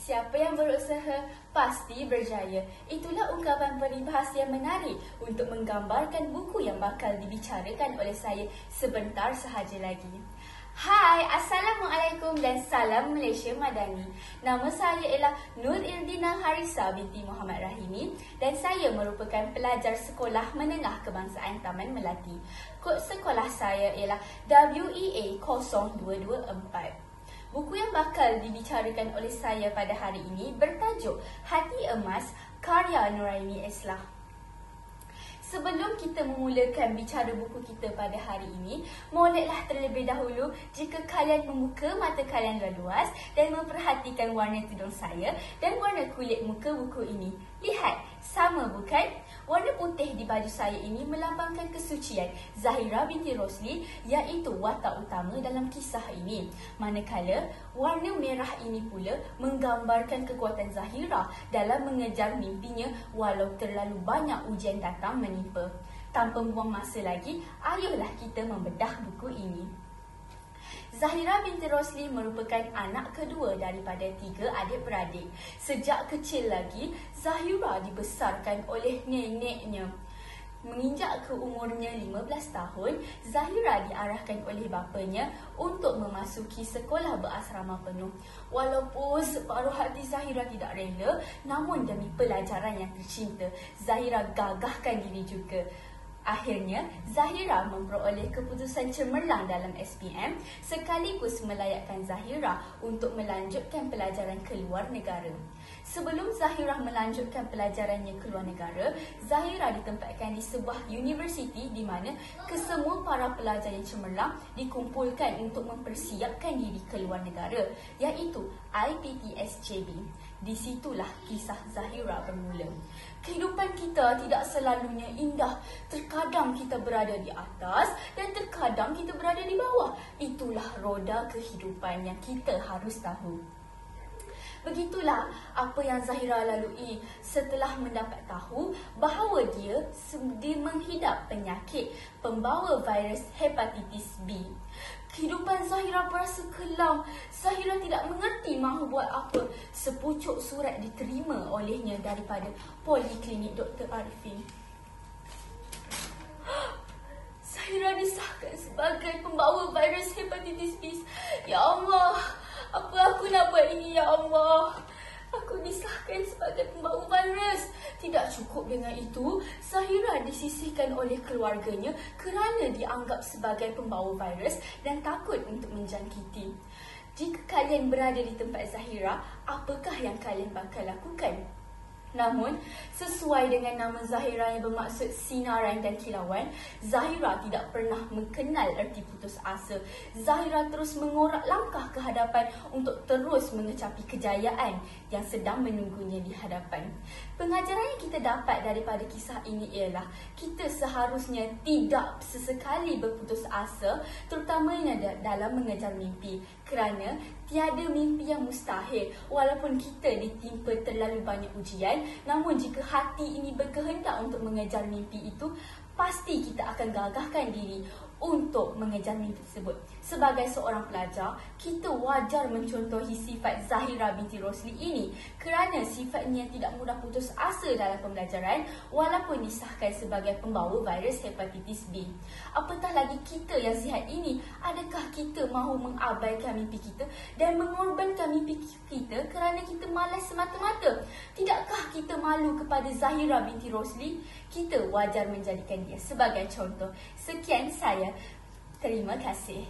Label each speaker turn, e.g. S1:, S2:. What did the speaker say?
S1: Siapa yang berusaha pasti berjaya. Itulah ungkapan peribahasa yang menarik untuk menggambarkan buku yang bakal dibicarakan oleh saya sebentar sahaja lagi. Hai, Assalamualaikum dan salam Malaysia Madani. Nama saya ialah Nur Irdina Harisa binti Muhammad Rahimi dan saya merupakan pelajar Sekolah Menengah Kebangsaan Taman Melati. Kod sekolah saya ialah WEA 0224. Buku yang bakal dibicarakan oleh saya pada hari ini bertajuk Hati Emas karya Nuraini Eslah. Sebelum kita memulakan bicara buku kita pada hari ini, moleklah terlebih dahulu jika kalian membuka mata kalian luas dan memperhatikan warna tudung saya dan warna kulit muka buku ini. Lihat, sama bukan? Warna putih di baju saya ini melambangkan kesucian Zahira binti Rosli, iaitu watak utama dalam kisah ini. Manakala warna merah ini pula menggambarkan kekuatan Zahira dalam mengejar mimpinya walau terlalu banyak ujian datang menimpa. Tanpa buang masa lagi, ayolah kita membedah buku ini. Zahira binti Rosli merupakan anak kedua daripada 3 adik-beradik. Sejak kecil lagi, Zahira dibesarkan oleh neneknya. Menginjak ke umurnya 15 tahun, Zahira diarahkan oleh bapanya untuk memasuki sekolah berasrama penuh. Walaupun separuh hati Zahira tidak rela, namun demi pelajaran yang tercinta, Zahira gagahkan diri juga. Akhirnya, Zahira memperoleh keputusan cemerlang dalam SPM sekaligus melayakkan Zahira untuk melanjutkan pelajaran ke luar negara. Sebelum Zahira melanjutkan pelajarannya ke luar negara, Zahira ditempatkan di sebuah universiti di mana kesemua para pelajar yang cemerlang dikumpulkan untuk mempersiapkan diri ke luar negara, iaitu IPTSJB. Di situlah kisah Zahira bermula. Kehidupan kita tidak selalunya indah. Terkadang kita berada di atas dan terkadang kita berada di bawah. Itulah roda kehidupan yang kita harus tahu. Begitulah apa yang Zahira lalui setelah mendapat tahu bahawa dia menghidap penyakit pembawa virus hepatitis B. Kehidupan Zahira berasa kelam. Zahira tidak mengerti mahu buat apa. Sepucuk surat diterima olehnya daripada Poliklinik Dr. Arifin. Zahira disahkan sebagai pembawa virus hepatitis B. Ya Allah, apa aku nak buat ini, ya Allah? Aku disahkan sebagai pembawa virus. Tidak cukup dengan itu, Zahira disisihkan oleh keluarganya kerana dianggap sebagai pembawa virus dan takut untuk menjangkiti. Jika kalian berada di tempat Zahira, apakah yang kalian bakal lakukan? Namun, sesuai dengan nama Zahira yang bermaksud sinaran dan kilauan, Zahira tidak pernah mengenal erti putus asa. Zahira terus mengorak langkah ke hadapan untuk terus mengecapi kejayaan yang sedang menunggunya di hadapan. Pengajaran yang kita dapat daripada kisah ini ialah kita seharusnya tidak sesekali berputus asa, terutamanya dalam mengejar mimpi, kerana tiada mimpi yang mustahil. Walaupun kita ditimpa terlalu banyak ujian, namun jika hati ini berkehendak untuk mengejar mimpi itu, pasti kita akan gagahkan diri untuk mengejar mimpi tersebut. Sebagai seorang pelajar, kita wajar mencontohi sifat Zahira binti Rosli ini kerana sifatnya tidak mudah putus asa dalam pembelajaran walaupun disahkan sebagai pembawa virus hepatitis B. Apatah lagi kita yang sihat ini, adakah kita mahu mengabaikan mimpi kita dan mengorbankan mimpi kita kerana kita malas semata-mata? Tidakkah kita malu kepada Zahira binti Rosli? Kita wajar menjadikan dia sebagai contoh. Sekian saya. Terima kasih.